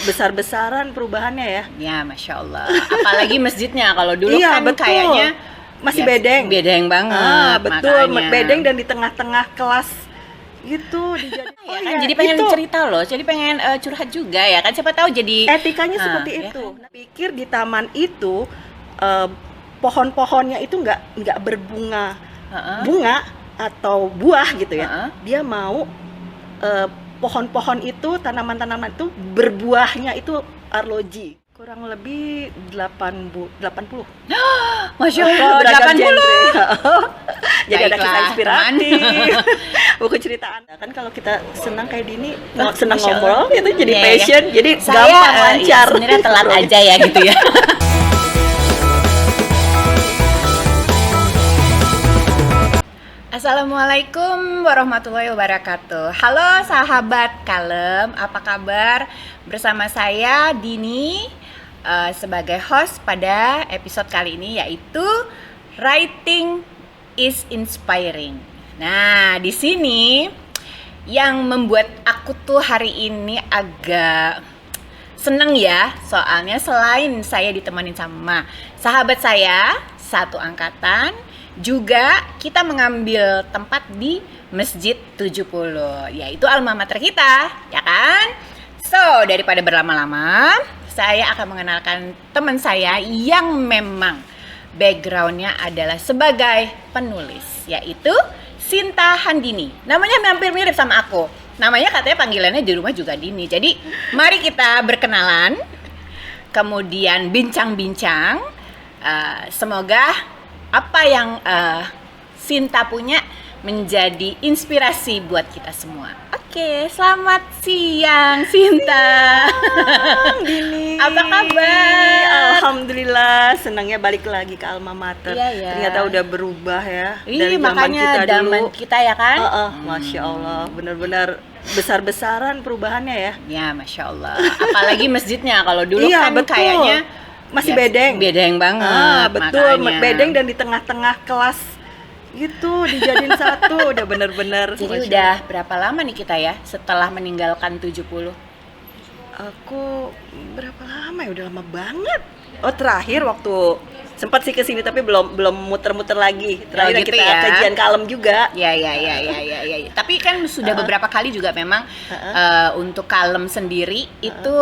besar-besaran perubahannya ya. Ya, Masya Allah. Apalagi masjidnya, kalau dulu Iya, kan betul. kayaknya Masih ya, bedeng. bedeng banget. Betul, makanya. bedeng dan di tengah-tengah kelas gitu dijadiin. Ya kan, jadi pengen itu cerita loh, jadi pengen curhat juga ya kan, siapa tahu jadi etikanya seperti ya itu. kan? Pikir di taman itu pohon-pohonnya itu nggak berbunga bunga atau buah gitu ya. Dia mau pohon-pohon itu, tanaman-tanaman itu berbuahnya itu arloji. Kurang lebih 80. Masya Allah, Beragam 80. genre. Jadi ada kisah Baiklah, inspiratif, buku ceritaan. Kan kalau kita senang kayak Dini, senang Masya Allah. ngobrol itu jadi Iya, passion, jadi Saya gampang lancar. sebenarnya telat ngobrolnya. aja ya gitu ya. Assalamualaikum warahmatullahi wabarakatuh. Halo sahabat Kalem, apa kabar? Bersama saya Dini sebagai host pada episode kali ini, yaitu Writing is Inspiring. Nah, di sini yang membuat aku tuh hari ini agak seneng ya, soalnya selain saya ditemanin sama sahabat saya satu angkatan, juga kita mengambil tempat di Masjid 70, yaitu alma mater kita, ya kan? So, daripada berlama-lama, saya akan mengenalkan teman saya yang memang backgroundnya adalah sebagai penulis, yaitu Sinta Handini. Namanya hampir mirip sama aku. Namanya katanya panggilannya di rumah juga Dini. Jadi, mari kita berkenalan, kemudian bincang-bincang. Semoga apa yang Sinta punya menjadi inspirasi buat kita semua. Oke, selamat siang Sinta. Dini. Apa kabar? Alhamdulillah, senangnya balik lagi ke alma mater. Iya, ya. Ternyata udah berubah ya. Ih, Dari zaman makanya kita zaman dulu. kita ya kan? Masya Allah, benar-benar besar-besaran perubahannya ya. Ya, Masya Allah. Apalagi masjidnya, kalau dulu Iya, kan betul. kayaknya Masih ya, bedeng. bedeng banget. Betul, makanya. bedeng dan di tengah-tengah kelas gitu dijadiin satu. Udah bener-bener. Jadi Masya udah berapa lama nih kita ya setelah meninggalkan 70? Aku berapa lama ya? Udah lama banget. Oh, terakhir waktu sempat sih kesini tapi belum muter-muter lagi. Terakhir gitu kita ya. kajian kalem juga. Ya. Tapi kan sudah beberapa kali juga memang untuk Kalem sendiri itu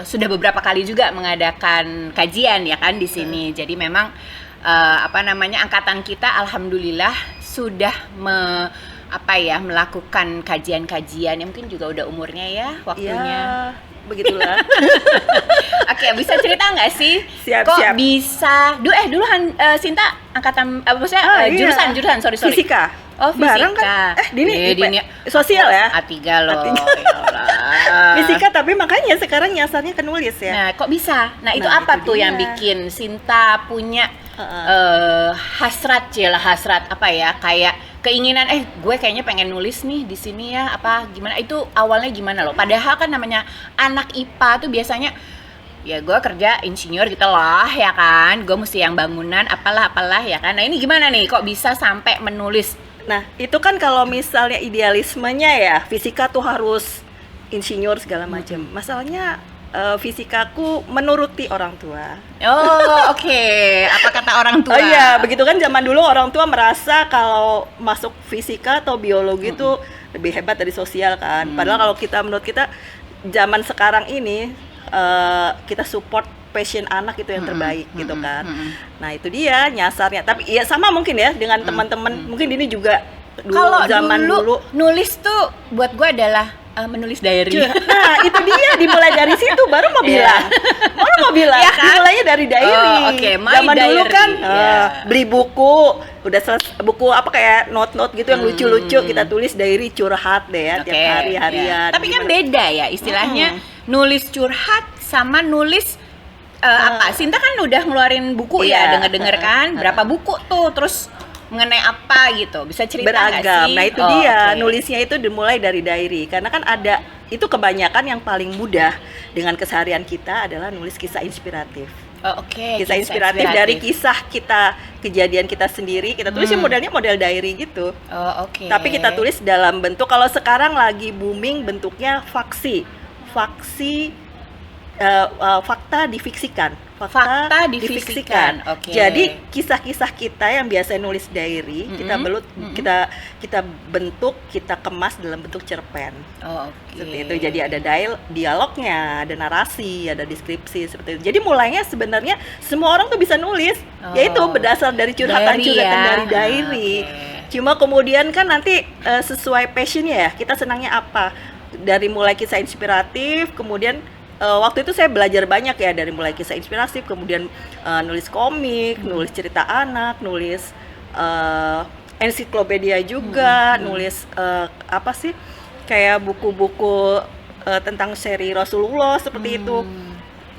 sudah beberapa kali juga mengadakan kajian ya kan di sini. Jadi memang angkatan kita alhamdulillah sudah melakukan kajian-kajian yang mungkin juga udah umurnya ya waktunya. Ya, begitulah. Oke, bisa cerita nggak sih Siap. bisa duluan Sinta angkatan jurusan sorry Fisika. Oh, fisika. Bareng kan? Dini sosial ya? A3 loh. A3. Ya Allah. Fisika, tapi makanya sekarang nyasarnya ke nulis ya. Nah, kok bisa? Nah, itu Nah, apa itu tuh dia. yang bikin Sinta punya hasrat apa ya? Kayak keinginan gue kayaknya pengen nulis nih di sini ya, apa gimana? Itu awalnya gimana loh? Padahal kan namanya anak IPA tuh biasanya ya gue kerja insinyur gitu loh ya kan, gue mesti yang bangunan apalah ya kan. Nah, ini gimana nih kok bisa sampai menulis? Nah, itu kan kalau misalnya idealismenya ya, fisika tuh harus insinyur segala macam. Masalahnya fisikaku menuruti orang tua. Oh, oke. Apa kata orang tua? Oh iya, begitu kan zaman dulu orang tua merasa kalau masuk fisika atau biologi itu lebih hebat dari sosial kan. Padahal kalau menurut kita zaman sekarang ini kita support passion anak itu yang terbaik gitu kan. Nah, itu dia nyasarnya. Tapi ya sama mungkin ya dengan teman-teman. Mungkin ini juga dulu kalau zaman dulu nulis tuh buat gue adalah menulis diary. Nah, itu dia dimulai dari situ baru mau bilang. Ya kan? Dimulainya dari diary. Oh, oke, my zaman dulu diary. kan Yeah. beli buku, udah buku apa kayak note-note gitu yang lucu-lucu, kita tulis diary curhat deh ya tiap hari harian. Tapi kan beda ya istilahnya nulis curhat sama nulis Sinta kan udah ngeluarin buku ya, denger-denger kan berapa buku tuh, terus mengenai apa gitu, bisa cerita nggak beragam. sih? Nah itu dia, nulisnya itu dimulai dari diary karena kan ada itu kebanyakan yang paling mudah dengan keseharian kita adalah nulis kisah inspiratif. Kisah inspiratif dari kisah kita, kejadian kita sendiri, kita tulis modelnya model diary gitu. Tapi kita tulis dalam bentuk, kalau sekarang lagi booming bentuknya faksi fakta difiksikan. Fakta difiksikan. Oke. Jadi kisah-kisah kita yang biasa nulis diary, kita kita bentuk, kita kemas dalam bentuk cerpen. Oh, oke. Seperti itu. Jadi ada dialognya, ada narasi, ada deskripsi seperti itu. Jadi mulainya sebenarnya semua orang tuh bisa nulis, yaitu berdasar dari curhatan-curhatan dari diary. Cuma kemudian kan nanti sesuai passionnya ya, kita senangnya apa. Dari mulai kisah inspiratif, kemudian waktu itu saya belajar banyak ya, dari mulai kisah inspiratif, kemudian nulis komik, nulis cerita anak, nulis ensiklopedia juga, nulis apa sih, kayak buku-buku tentang seri Rasulullah seperti itu.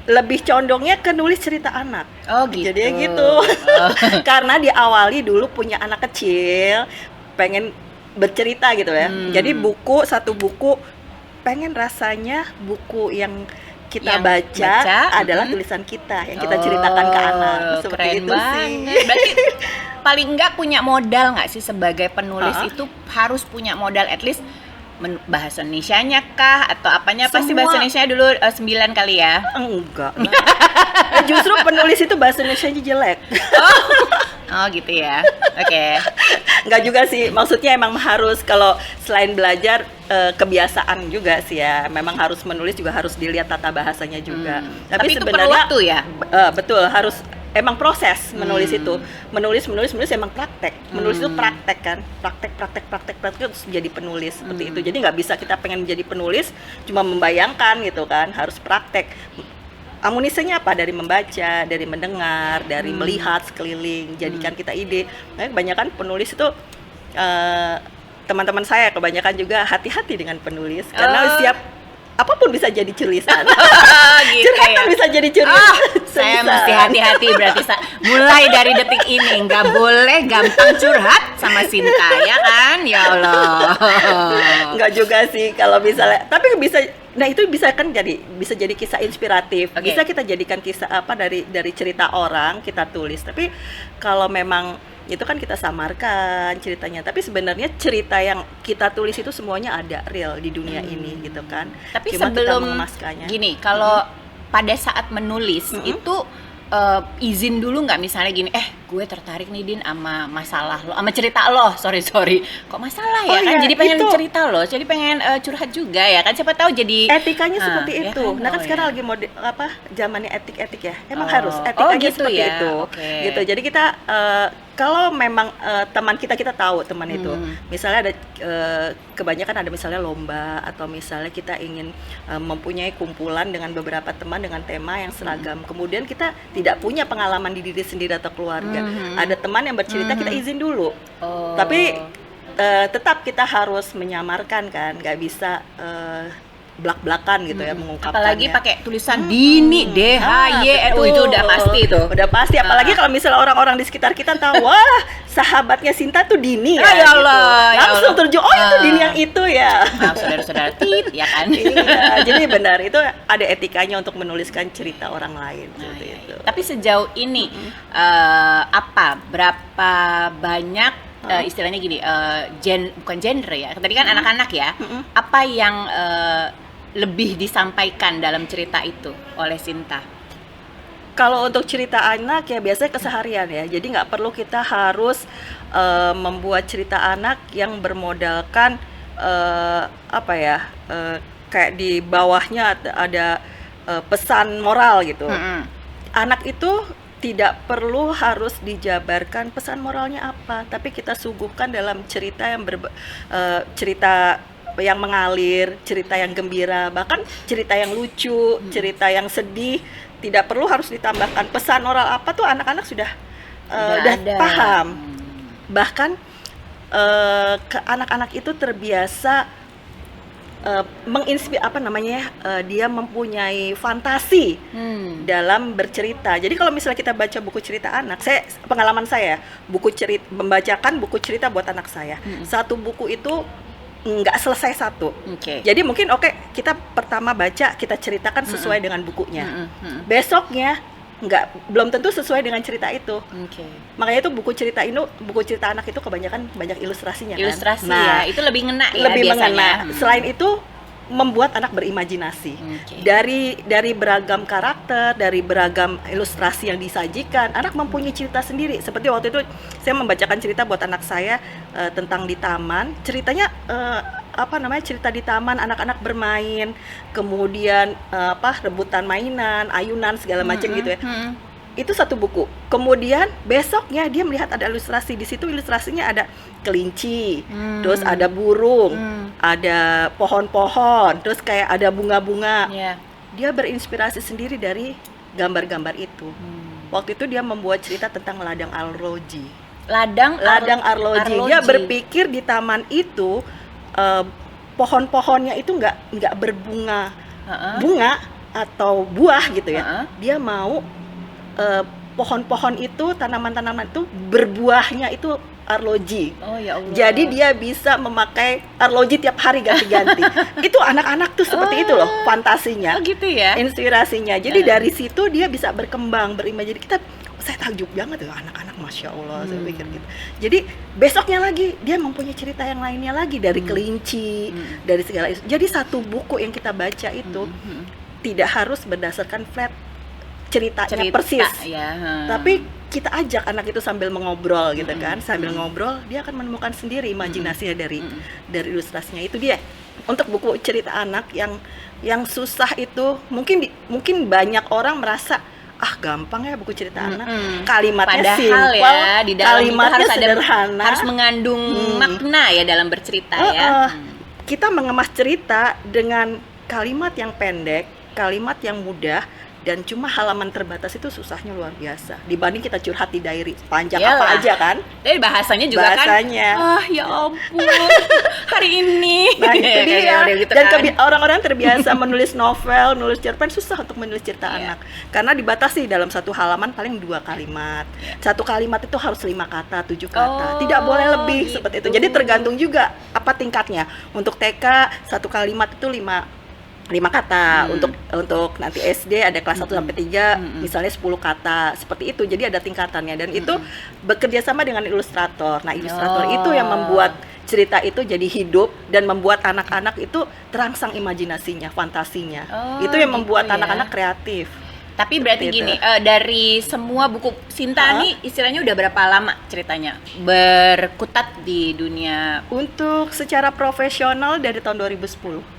Lebih condongnya ke nulis cerita anak. Oh gitu. Jadi gitu. Karena diawali dulu punya anak kecil, pengen bercerita gitu ya. Jadi satu buku pengen rasanya buku yang kita baca adalah tulisan kita yang kita ceritakan ke anak. Seperti keren itu banget. sih. Berarti paling enggak punya modal nggak sih sebagai penulis itu harus punya modal at least bahasa Indonesianya kah atau apanya? Pasti bahasa Indonesianya dulu 9 kali ya? Enggak lah. Justru penulis itu bahasa Indonesianya jelek. Oh gitu ya. Oke. Enggak juga sih, maksudnya emang harus, kalau selain belajar kebiasaan juga sih ya, memang harus menulis juga harus dilihat tata bahasanya juga. Tapi itu perlu waktu ya? Betul, harus emang proses menulis itu. Menulis emang praktek. Menulis itu praktek kan, praktek terus jadi penulis seperti itu. Jadi nggak bisa kita pengen menjadi penulis cuma membayangkan gitu kan, harus praktek. Amunisinya apa? Dari membaca, dari mendengar, dari melihat sekeliling, jadikan kita ide. Nah, kebanyakan penulis itu teman-teman saya kebanyakan juga hati-hati dengan penulis karena siap apapun bisa jadi tulisan. Gitu ya. Bisa jadi tulisan. Saya mesti hati-hati berarti mulai dari detik ini nggak boleh gampang curhat sama Sinta ya kan? Ya Allah. Nggak juga sih kalau misalnya, tapi bisa. Nah itu bisa jadi kisah inspiratif. Bisa kita jadikan kisah apa dari cerita orang kita tulis. Tapi kalau memang itu kan kita samarkan ceritanya. Tapi sebenarnya cerita yang kita tulis itu semuanya ada real di dunia ini gitu kan. Tapi cuma sebelum kita mengemaskannya. Gini, kalau pada saat menulis itu izin dulu nggak, misalnya gini, gue tertarik nih Din sama masalah lo, sama cerita lo, sorry kok masalah ya kan, jadi pengen cerita lo, jadi pengen curhat juga ya kan, siapa tahu jadi etikanya seperti ya itu kan? Nah kan sekarang lagi zamannya etik ya, emang harus etikanya gitu seperti ya? itu gitu. Jadi kita kalau memang teman kita tahu teman itu, misalnya ada kebanyakan ada misalnya lomba, atau misalnya kita ingin mempunyai kumpulan dengan beberapa teman dengan tema yang seragam, kemudian kita tidak punya pengalaman di diri sendiri atau keluarga, ada teman yang bercerita, kita izin dulu. Tapi tetap kita harus menyamarkan kan, nggak bisa belak-belakan gitu ya mengungkapkannya. Apalagi pakai tulisan Dini, DHY, itu udah pasti tuh. Udah pasti, apalagi kalau misalnya orang-orang di sekitar kita tahu, wah sahabatnya Sinta tuh Dini ya, ya Allah, gitu. Langsung terjun, itu Dini yang itu ya. Maaf saudara-saudara, tit ya kan. Iya, jadi benar itu ada etikanya untuk menuliskan cerita orang lain seperti itu. Tapi sejauh ini berapa banyak istilahnya gini, bukan genre ya, tadi kan anak-anak ya, apa yang lebih disampaikan dalam cerita itu oleh Sinta? Kalau untuk cerita anak ya biasanya keseharian ya, jadi nggak perlu kita harus membuat cerita anak yang bermodalkan kayak di bawahnya ada pesan moral gitu. Anak itu tidak perlu harus dijabarkan pesan moralnya apa, tapi kita suguhkan dalam cerita yang cerita yang mengalir, cerita yang gembira, bahkan cerita yang lucu, cerita yang sedih, tidak perlu harus ditambahkan pesan moral apa, tuh anak-anak sudah paham. Bahkan anak-anak itu terbiasa dia mempunyai fantasi dalam bercerita. Jadi kalau misalnya kita baca buku cerita anak, pengalaman saya, membacakan buku cerita buat anak saya, satu buku itu nggak selesai satu. Jadi mungkin kita pertama baca, kita ceritakan sesuai dengan bukunya. Besoknya belum tentu sesuai dengan cerita itu. Makanya itu buku cerita anak itu kebanyakan banyak ilustrasinya kan. Ilustrasi ya, itu lebih ngena ya biasanya. Mengena. Selain itu membuat anak berimajinasi. Oke. Dari beragam karakter, dari beragam ilustrasi yang disajikan, anak mempunyai cerita sendiri. Seperti waktu itu saya membacakan cerita buat anak saya tentang di taman. Ceritanya cerita di taman, anak-anak bermain, kemudian rebutan mainan, ayunan segala macam gitu ya. Itu satu buku. Kemudian besoknya dia melihat ada ilustrasi. Di situ ilustrasinya ada kelinci, terus ada burung, ada pohon-pohon, terus kayak ada bunga-bunga. Yeah. Dia berinspirasi sendiri dari gambar-gambar itu. Waktu itu dia membuat cerita tentang ladang arloji. Ladang Arloji. Dia berpikir di taman itu pohon-pohonnya itu nggak berbunga bunga atau buah gitu ya. Dia mau pohon-pohon itu, tanaman-tanaman itu berbuahnya itu arloji. Oh ya Allah. Jadi dia bisa memakai arloji tiap hari ganti-ganti. Itu anak-anak tuh seperti itu loh fantasinya. Oh gitu ya. Inspirasinya. Jadi dari situ dia bisa berkembang, berimajinasi. Saya takjub banget ya anak-anak, masya Allah. Saya pikir gitu. Jadi besoknya lagi dia mempunyai cerita yang lainnya lagi dari kelinci, dari segala itu. Jadi satu buku yang kita baca itu tidak harus berdasarkan flat ceritanya persis, tapi kita ajak anak itu sambil mengobrol gitu kan, sambil ngobrol dia akan menemukan sendiri imajinasinya dari ilustrasinya. Itu dia untuk buku cerita anak yang susah itu. Mungkin banyak orang merasa gampang ya buku cerita anak, kalimatnya padahal simpel, ya di dalam kalimatnya itu sederhana, harus mengandung makna ya dalam bercerita ya. Kita mengemas cerita dengan kalimat yang pendek, kalimat yang mudah, dan cuma halaman terbatas itu susahnya luar biasa dibanding kita curhat di diary panjang. Yalah. Apa aja kan. Jadi bahasanya juga bahasanya. Kan ya ampun hari ini. Nah itu dia gitu dan kan. Orang-orang terbiasa menulis novel, nulis cerpen, susah untuk menulis cerita anak karena dibatasi dalam satu halaman paling 2 kalimat. Satu kalimat itu harus 5 kata, 7 kata, tidak boleh lebih gitu. Seperti itu. Jadi tergantung juga apa tingkatnya. Untuk TK satu kalimat itu 5 kata, untuk nanti SD ada kelas 1 sampai 3 misalnya 10 kata, seperti itu. Jadi ada tingkatannya dan itu bekerja sama dengan ilustrator. Nah, ilustrator itu yang membuat cerita itu jadi hidup dan membuat anak-anak itu terangsang imajinasinya, fantasinya. Itu yang membuat anak-anak kreatif. Tapi berarti gini, dari semua buku Sinta nih istilahnya udah berapa lama ceritanya berkutat di dunia? Untuk secara profesional dari tahun 2010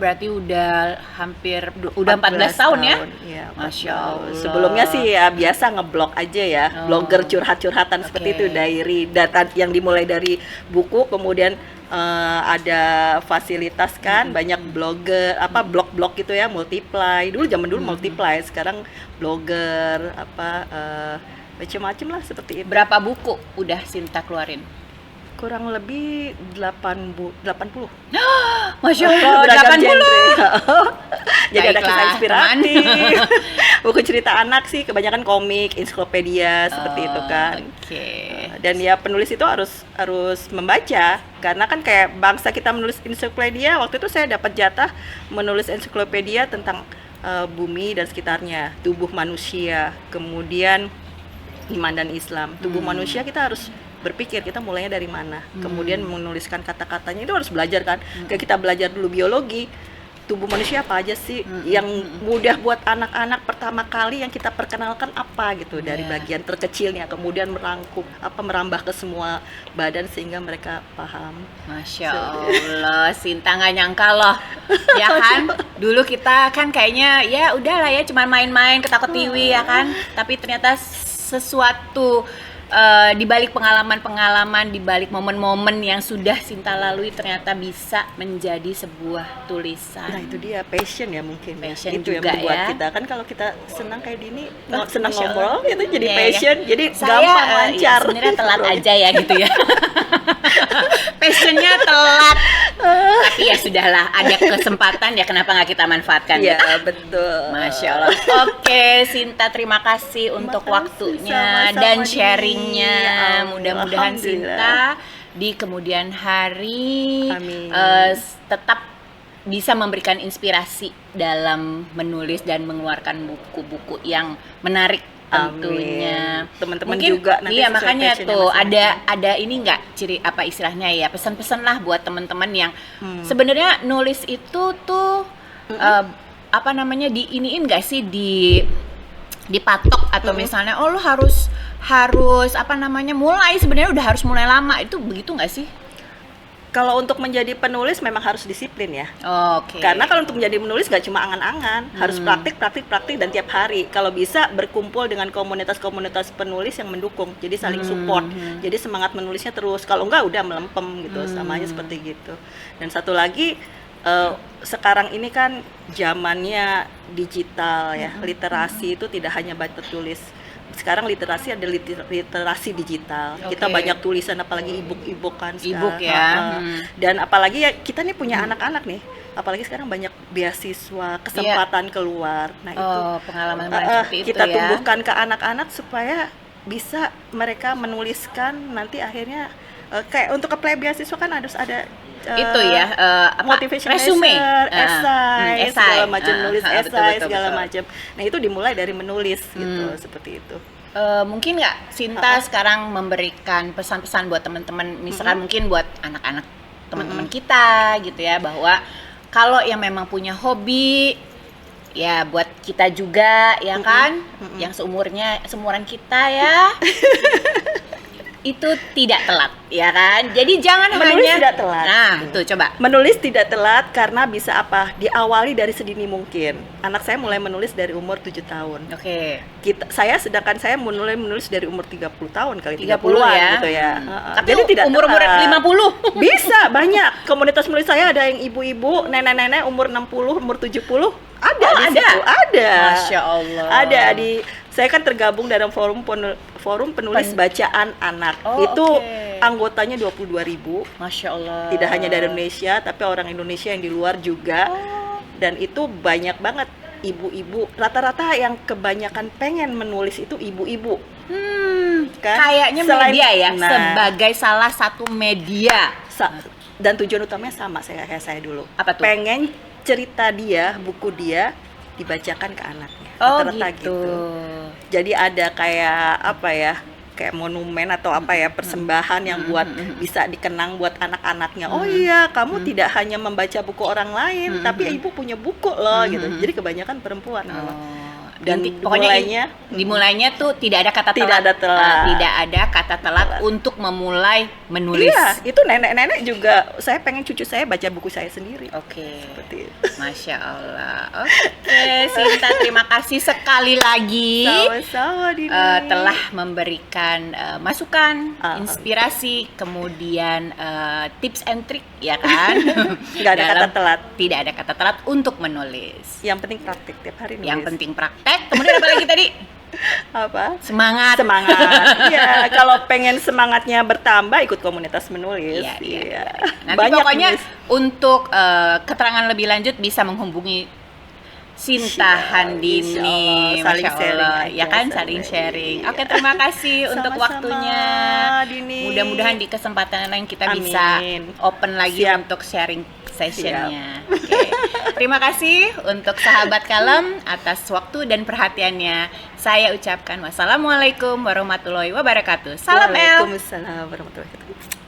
berarti udah hampir udah 14 tahun ya? Iya, Masya Allah. Sebelumnya sih ya biasa ngeblog aja ya, blogger curhat-curhatan seperti itu, diary, data yang dimulai dari buku, kemudian ada fasilitas kan, banyak blogger, blog-blog gitu ya, multiply. Zaman dulu multiply, sekarang blogger, macam-macam lah seperti itu. Berapa buku udah Sinta keluarin? Kurang lebih 80. Masya Allah, 80. Jadi ada kisah inspiratif. Buku cerita anak sih kebanyakan komik, ensiklopedia seperti itu kan. Dan ya penulis itu harus membaca, karena kan kayak bangsa kita menulis ensiklopedia. Waktu itu saya dapat jatah menulis ensiklopedia tentang bumi dan sekitarnya, tubuh manusia, kemudian iman dan Islam. Tubuh manusia kita harus berpikir kita mulainya dari mana, kemudian menuliskan kata-katanya itu harus belajar kan. Kayak kita belajar dulu biologi, tubuh manusia apa aja sih yang mudah buat anak-anak pertama kali yang kita perkenalkan apa gitu, dari bagian terkecilnya, kemudian merambah ke semua badan sehingga mereka paham. Masya Allah, Sinta nggak nyangka loh, ya kan? Dulu kita kan kayaknya ya udahlah ya, cuma main-main ketawa-ketiwi ya kan, tapi ternyata sesuatu di balik pengalaman-pengalaman, di balik momen-momen yang sudah Sinta lalui ternyata bisa menjadi sebuah tulisan. Nah itu dia passion ya, mungkin passion itu juga yang membuat ya. kita kan kalau kita senang kayak gini, senang ngobrol itu jadi passion, jadi saya, gampang lancar. Sebenarnya telat aja ya gitu ya. Passionnya telat, tapi ya sudahlah, ada kesempatan ya kenapa nggak kita manfaatkan ya? Betul. Masya Allah. Oke, Sinta terima kasih untuk waktunya sama-sama dan sharingnya. Ya, mudah-mudahan Sinta di kemudian hari tetap bisa memberikan inspirasi dalam menulis dan mengeluarkan buku-buku yang menarik tentunya. Amin. Teman-teman Mungkin, juga nanti iya sesuai makanya passionnya tuh masing-masing. ada ini nggak ciri apa istilahnya ya, pesan-pesan lah buat teman-teman yang sebenarnya nulis itu tuh apa namanya diiniin nggak sih, dipatok atau misalnya oh lu harus apa namanya mulai, sebenarnya udah harus mulai lama, itu begitu nggak sih? Kalau untuk menjadi penulis memang harus disiplin ya. Oke. Karena kalau untuk menjadi penulis nggak cuma angan-angan, harus praktik dan tiap hari. Kalau bisa berkumpul dengan komunitas-komunitas penulis yang mendukung, jadi saling support. Jadi semangat menulisnya terus. Kalau enggak udah melempem gitu, samanya seperti gitu. Dan satu lagi, sekarang ini kan zamannya digital ya, literasi itu tidak hanya baca tulis. Sekarang literasi ada literasi digital. Kita Oke. banyak tulisan, apalagi e-book kan sekarang. E-book ya. Dan apalagi ya kita nih punya anak-anak nih. Apalagi sekarang banyak beasiswa, kesempatan keluar. Nah, itu Pengalaman seperti itu kita ya. tumbuhkan ke anak-anak supaya bisa mereka menuliskan nanti akhirnya kayak untuk apply beasiswa kan harus ada Itu ya apa, motivation resume, letter, esai, segala macam, nulis betul, esai betul, segala betul. macam. Nah, itu dimulai dari menulis gitu, seperti itu. Mungkin nggak Sinta sekarang memberikan pesan-pesan buat teman-teman, misalkan mungkin buat anak-anak teman-teman kita gitu ya, bahwa kalau yang memang punya hobi ya buat kita juga ya kan, yang seumuran kita ya. Itu tidak telat ya kan, jadi jangan Menulis hanya tidak telat. Nah tuh coba Menulis tidak telat karena bisa apa? Diawali dari sedini mungkin. Anak saya mulai menulis dari umur 7 tahun. oke. Sedangkan saya mulai menulis dari umur 30 tahun kali 30 30-an ya. gitu ya. Tapi Jadi tidak umur-umur telat. 50 Bisa banyak. Komunitas menulis saya ada yang ibu-ibu, nenek-nenek umur 60, umur 70. Ada Oh, di ada? situ. Ada. Masya Allah. Ada saya kan tergabung dalam forum penulis bacaan anak. Oh, Itu oke. anggotanya 22.000. Masya Allah. Tidak hanya dari Indonesia, tapi orang Indonesia yang di luar juga. Dan itu banyak banget ibu-ibu. Rata-rata yang kebanyakan pengen menulis itu ibu-ibu. Kan? Kayaknya Selain- media ya, Nah, sebagai salah satu media. dan tujuan utamanya sama kayak saya dulu. Apa tuh? Pengen cerita dia, buku dia dibacakan ke anaknya. Oh Rata-rata gitu. Jadi ada kayak apa ya? Kayak monumen atau apa ya, persembahan yang buat bisa dikenang buat anak-anaknya. Oh iya, kamu tidak hanya membaca buku orang lain, tapi ibu punya buku loh gitu. Jadi kebanyakan perempuan memang. Dan pokoknya dimulainya tuh tidak ada kata Tidak telat. ada telat. Tidak ada kata telat untuk memulai menulis. Iya, itu nenek-nenek juga. Saya pengen cucu saya baca buku saya sendiri. Oke. Seperti itu. Masya Allah. Oke, Sinta, terima kasih sekali lagi. Sama-sama Dini. Telah memberikan masukan, Alhamdulillah. inspirasi, kemudian tips and trick ya kan. Nggak ada kata Dalam- telat. Tidak ada kata telat untuk menulis. Yang penting praktik tiap hari nulis. Yang penting praktek. Kemudian apa lagi tadi? apa? Semangat. Semangat. Iya, kalau pengen semangatnya bertambah ikut komunitas menulis. Iya. Nanti pokoknya menulis. untuk keterangan lebih lanjut bisa menghubungi Sinta Insya Handini, Allah. Saling Masya sharing Allah. aja, Ya kan, saling saling sharing. sharing. Oke, terima kasih untuk Sama-sama, waktunya. Dini. Di kesempatan lain kita Amin. bisa open lagi Siap. untuk sharing sessionnya. Oke. Terima kasih untuk sahabat kalem atas waktu dan perhatiannya. Saya ucapkan wassalamualaikum warahmatullahi wabarakatuh. Salam El. Waalaikumsalam warahmatullahi wabarakatuh.